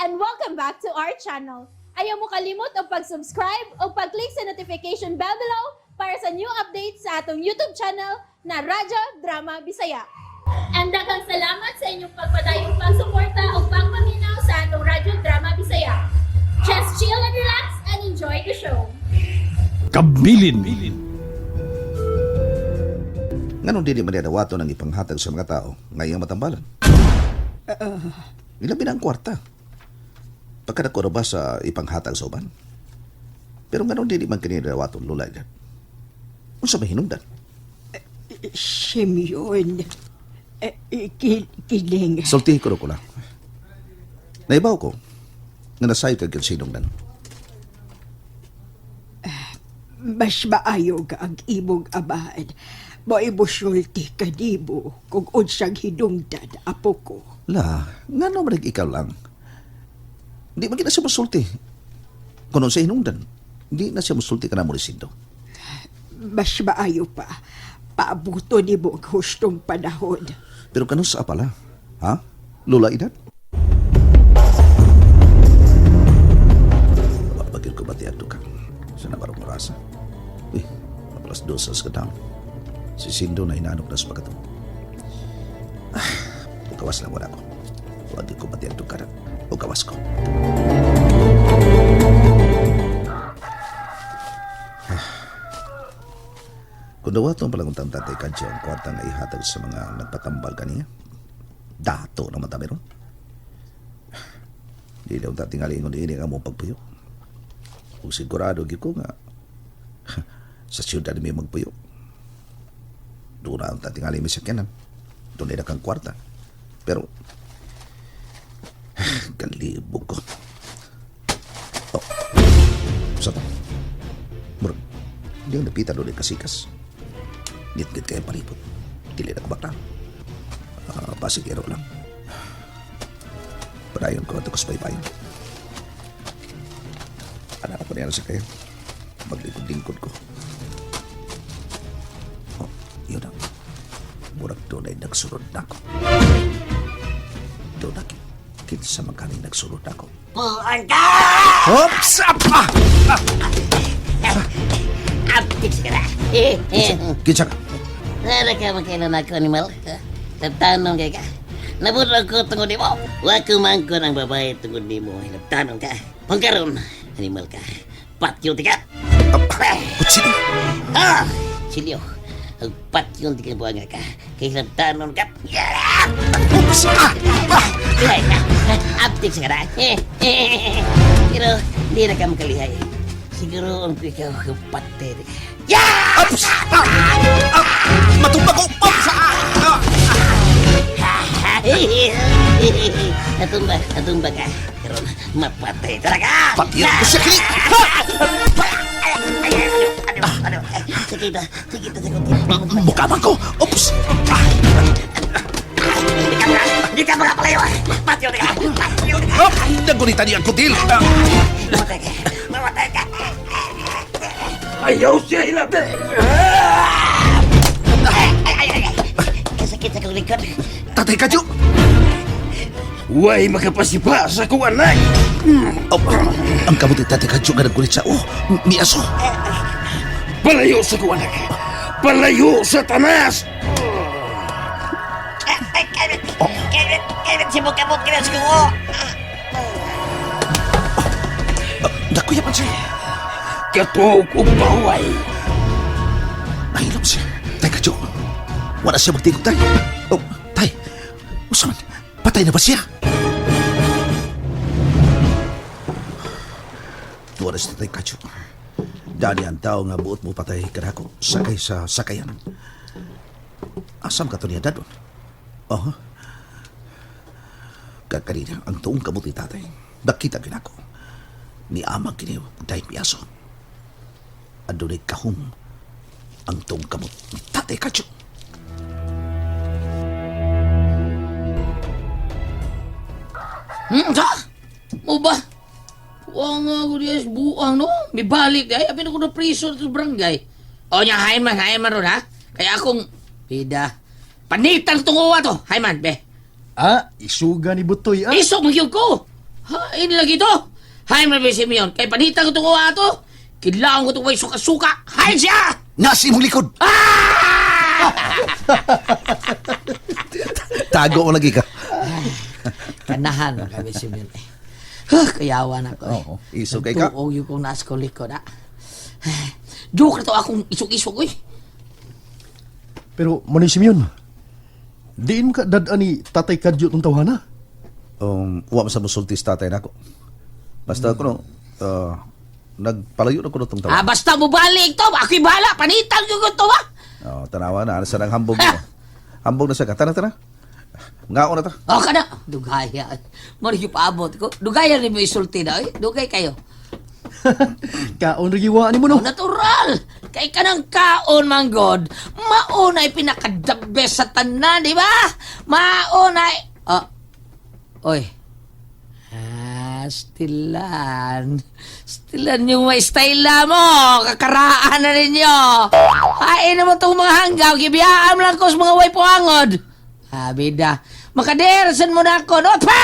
and welcome back to our channel. Ayaw mo kalimot o pag-subscribe o pag-click sa notification bell below para sa new updates sa atong YouTube channel na Radyo Drama Bisaya. And daghang salamat sa inyong pagpadayong pagsuporta o pagpaminaw sa atong Radyo Drama Bisaya. Just chill and relax and enjoy the show. Kabilin. Nganon din man nadawato ng ipanghatag sa mga tao ngayong matambalan. Ilabi na ang kwarta. Pagkadako ba sa ipanghatag sa uban? Pero nganon din man kanina nadawato lulay dyan. Unsa may hinungdan? Simeon, kiling. Sultihin ko lang. Naibaw ko na nasayod kag sinungdan. Mas maayo ka ang imong abahan. Maibusulti ka nimo kung unsang hinungdan, apo ko. La, nga naman ikaw lang. Hindi man kita siya masulti. Kung sa hinungdan, hindi na siya masulti ka na mo ni Sindo. Mas maayo pa. Paabuto nimo ang hustong panahon. Pero kanong sa pala? Ha? Lula edad? Mapagil ko ba tiyado ka? Sa nabarong marasa? Uy, mapalas dosas ka down. Si Sindo na hinanok na sa pagkato. Ukawas lang wala ko. Huwag ko ba tiyado ka na? Ukawas ko. Kung dawato ang palanguntang tatay kadyo ang kwartang na ihatag sa mga nagpatambal kaniya, dato naman tabi ron. Di daw tatingalingon ini nga mong pagpuyo. Kung sigurado ko nga sa siyudad may magpuyo. Doon na ang tatingalin may sakyanan. Doon na kang kwarta. Pero kalibog ko. Oh. Saan? Murag, di ang napita doon ay kasikas. Ngit-ngit kayo palipot. Dili na kubakla. Pasigero lang. Padayon ko ito kaspay-payon. Anak ko niya na sa kayo. Maglingkod-lingkod ko. Oh, yun na. Murag doon ay nagsurod na ako. Doon na kinsa magkaling nagsurod na ako. Puan ka! Oops! Apa! Aptik ka na. Kinsa ka? Nara ka magkailan ako, animal. Tanong ka ka. Nabudog ko tungod di mo. Huwag kumangko ng babae tungod di mo. Tanong ka. Pangkaroon, animal ka. Patyo ka. Kutsino? Ah! Silyo. Ang patyo ka buwang ka. Kaya tanong ka. Oops! Aptik ka na. Pero, di na ka makalihay. Siguro ang ikaw kapatid ka. Yeah! Oops! Matumba ko! Oops! Natumba ka. Pero mapatay talaga. Patiyan ko siya kini! Ano? Sakita. Mukha man ko! Oops! Hindi ka makapalayo. Patyo ka. Nagunitan niya ang kutil! Mamatay ka. Ayaw siya ilapit. Ay. Kasakit sa kong likod. Tatay Kadyo! Huwag makapasipa sa kong anak. Oh, ang kabuti Tatay Kadyo nga nagkulit sa miaso! Palayo sa kong anak. Palayo sa tanas. Kailan si Bukabuk kinas ko. Nakuya man siya! Katuaw ko baway. Nahilom siya! Tay Kadyo! Wala siya magtigog tay! Oh, tay! Usaman! Patay na ba siya? Wala siya Tay Kadyo. Dani ang tao nga buot mo patay kadako sakay sa sakayan. Asam ka to niya dadon? Oh. Kakanina ang tuong kabuti tatay. Nakita ginako. Ni amag kini dahil piyaso. Adunay kahum ang tuong kamot ni Tatay Kadyo. Sa? Mo ba? Huwag nga ako diya buang, no? May balik, ay. Apin ako na priso sa barangay. O niya, hain man ron, ha? Kaya akong, pida, panitan tungo to. Hain man, be. Ah, isuga ni Butoy ah. Isok magyug ko. Hain lagi to. Hain man ba si Mion? Kay panita ko itong uwa to. Kailangan ko itong may suka-suka. Hain siya! Nasi mong likod! Ah! Tago mo lagi ka. Kanahan mo kami si Mion. Kayawan ako eh. Oo, isog kay ka. Tuog yung kong nasa ko likod ah. Joke na to akong isog-isog eh. Pero, Manay Simeon, diin ka dadaan ni Tatay Kadyo tong tawhana? Wa man sa musultis tatay nako. Basta ako no, nagpalayo na ko no tong tawa. Basta mo balik to. Ako'y bahala. Panitan ko to ba? Tanawa na, ano sa nang hambog mo. Hambog na sa ka. Tana. Ngao na ta. O ka na. Dugaya. Mari yung paabot ko. Dugaya rin mo isulti na eh. Dugay kayo. Kaon regiwaan mo no? Natural! Kay ka ng kaon, manggod. Maunay pinaka-the best sa tanan, di ba? Maunay... Oy. Stilan. Stilan yung may style mo. Kakaraan na ninyo. Hain naman itong mga hanggaw. Gibiyaan lang ko sa mga way puangod. Bida. Makadersan mo na ako. Nope!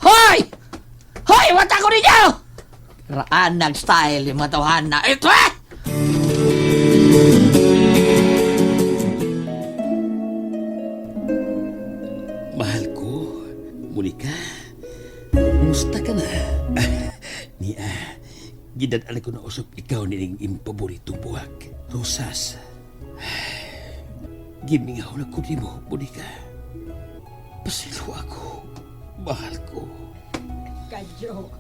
Hoy! Hoy! Wata ko ninyo! Raan nag-style yung matawahan na. Ito eh! Mahal ko, Monica. Kumusta ka na? Gidadala ko na usap ikaw nining impaboritong buhak. Rosas. Gimingaw na ko ni mo, Monica. Pasilo ako. Mahal ko. Kadyo.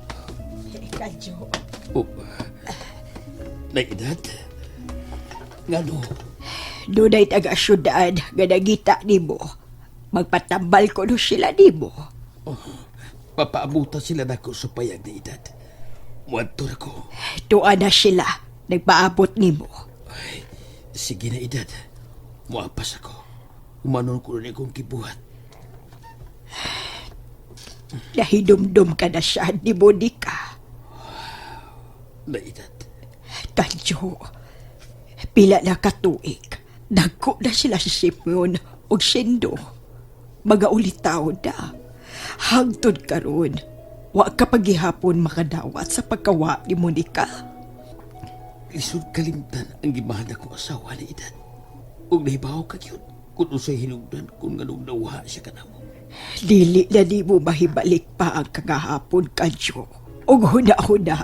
Oh, na edad? Ngano? Dunay taga-syudad nga nagita nimo. Magpatambal ko no sila nimo. Papaabutan sila na ko sa payag na edad. Muadto na ko. Tuwa na sila. Nagpaabot nimo. Ay, sige na edad. Muapas ako. Umanon ko rin akong kibuhat. Nahidumdum ka na siya ni Monica. Na edad. Kadyo. Pila na katuig. Nagko na sila si Simeon o Sindo. Mga ulitaw na. Hangtod karon. Wa ka paghihapon makadawat sa pagkawa ni Monica. Lisod kalimtan ang gimahal akong asawa na edad. Huwag nahibaw ka yun kung usay hinugdan kung ganong nawha siya ka na mo. Dili na di mo mahibalik pa ang kagahapon, Kadyo. Ug huna-huna,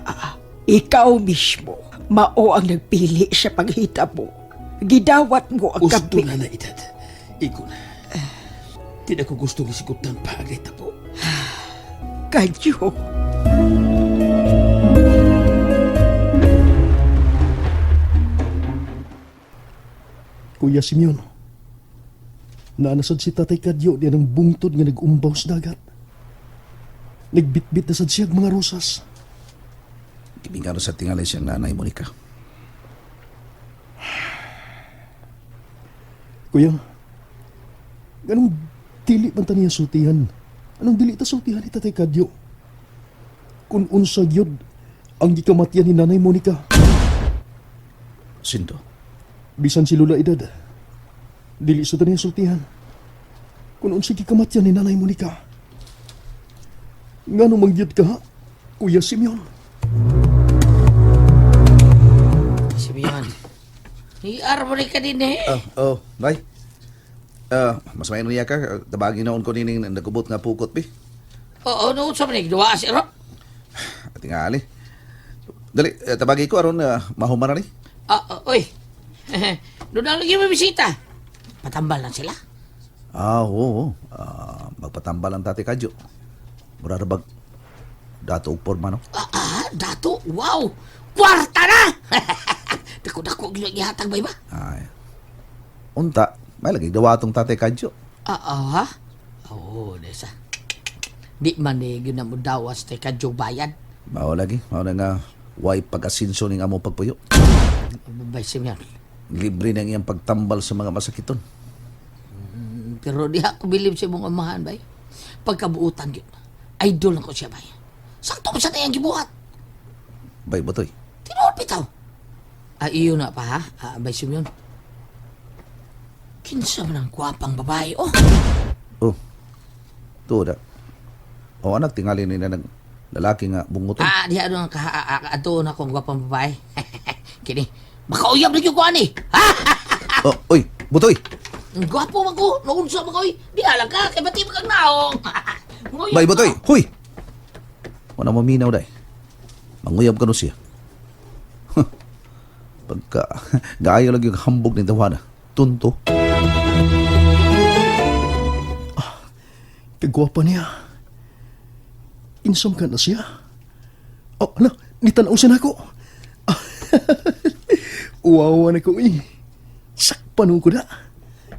ikaw mismo, mao ang nagpili sa paghita mo. Gidawat mo ang Gusto kapi... na edad. Iko na. Di na ko gustong isikutan pa agay tapo. Kadyo. Kuya Simeon, naanasad si Tatay Kadyo di ng bungtod nga nag-umbaw sa dagat. Nagbitbit na sad siyag mga rosas. Gibingano sa tingalay siyang nanay Monica. Kuya, anong dili man ta niya sultihan? Anong dili ta sultihan ni Tatay Kadyo? Kung unsa gyud ang gikamatyan ni Nanay Monica, Sindo. bisan si Lula Edad, dili sa ta niya sultihan. Kung unsa gikamatyan ni Nanay Monica, ngano mangyud ka, Kuya Simeon? Si Mion. Iar mo rin ka din eh. Bay. Mas mayon niya ka. Tabagin naon ko nining nagubot nga pukot, bi. Oo, noon sa manig. Duwa si Ro. At tingali. Dali, tabagi ko aron mahuman na ni. Oy. Doon na lagi may bisita. Patambal lang sila. Oo. Magpatambal ang Tatay Kadyo. Mura bag dato og porma, no? Dato. Wow. Kwarta na! Dako-dako gihatag ba iba? Ay. Unta, may lagi dawatong Tatay Kadyo. Ha? Oo, desa. Di man eh, ginamudawas tayo kadyong bayad. Mao lagi. Mao na nga way pag-asinso ning amo pagpuyo. Babay si Mion. Libre na iyang pagtambal sa mga masakiton. Pero di ako bilib sa mong amahan, bay. Pagkabuutan yun, idol na ko siya, bay. Sakto mo sa tayang gibuhat. Bay, botoy. Tinood bitaw. Iyo na pa, ha? Bay Simeon. Kinsa man ang kwapang babae, oh. Oh. Tuda. O anak, tingali nila ng lalaki nga bunguton. Di ano ato na kong gwapang babae. Kini, makauyab na yung kuha ni. Ha? Oh, oy, butoy. Gwapo man ko, naunsa man ko. Di alam ka, kay bati mo kang naong. Bay, butoy. Huy! Wala maminaw day. Manguyab ka no siya. Pagka, gaayo lang yung hambog ni tawana. Tunto. Kagwapa niya. Insam ka na siya. Oh, ala, nitanaw siya na ako. Uwawa na ko eh. Sakpan ko na.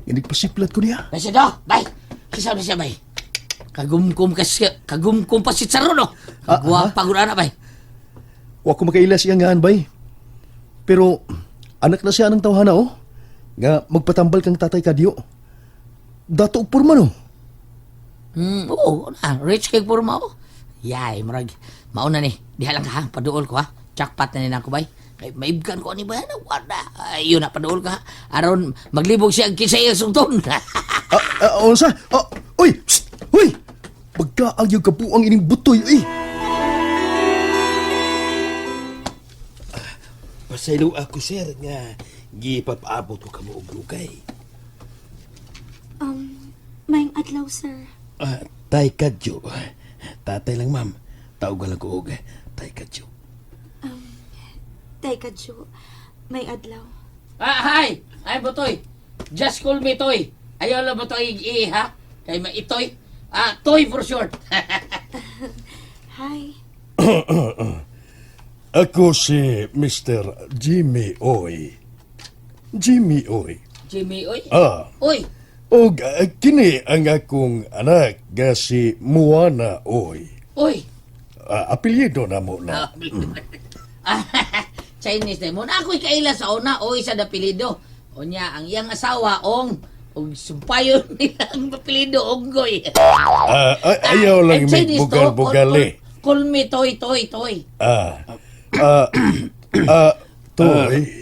Inigpasiplat ko niya. Kasi do, bay. Kisaw na siya, bay. Kagumkum pa si Charo, no? Gwapa ko na, bay. Wa ko makailas iya nga bay. Pero anak na siya ng tawhana oh. Nga magpatambal kang tatay kadyo. Dato og porma no. Oo, rich kay purma ako. Yay, marag. Mauna ni, diha lang ka ha, paduol ko ha. Jackpot na nila ko, bay. Kay maibgan ko ni ba na wala. Ayun na, paduol ka ha. Aron, maglibog siya ang kisay ang sungton. Unsa? Uy! Psst! Uy! Pagkaang yung kapuang ining butoy eh. Pasaylo ako, sir, nga gipapaabot ko kamo og lugay. Mayang adlaw, sir. Tay Kadyo. Tatay lang, ma'am. Tawag lang ko og Tay Kadyo. Tay kadyo. May adlaw. Hi! Hi, Butoy. Just call me Toy. Ayaw lang Butoy ha? Kay maitoy. Toy for short. Hi. Ako si Mr. Jimmy Oy. Jimmy Oy. Jimmy, oy. Oy, kini ang akong anak nga si Moana Oy. Oy. Apelyido na mo na. Chinese na mo. Na ako'y kaila sa una, oy sa dapilido. O niya, ang iyang asawa, ong sumpayon nilang dapilido, onggoy. Ayaw lang And may Chinese to, bugal-bugal eh. Call me Toy. Toy.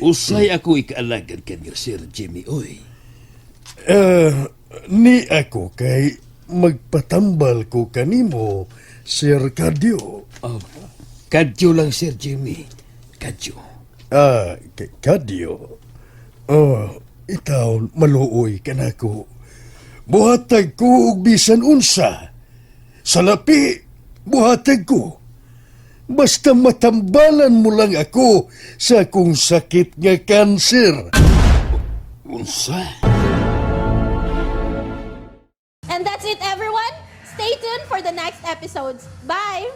Usay ako ikaalagan kanyo, Sir Jimmy, oy. Ni ako kay magpatambal ko kanimo, Sir Kadyo. Kadyo lang, Sir Jimmy. Kadyo. Kadyo. Ikaw maluoy ka na ko. Buhatag ko og bisan unsa. Sa lapi, buhatag ko. Basta matambalan mo lang ako sa akong sakit nga kanser. Unsa? And that's it, everyone. Stay tuned for the next episodes. Bye!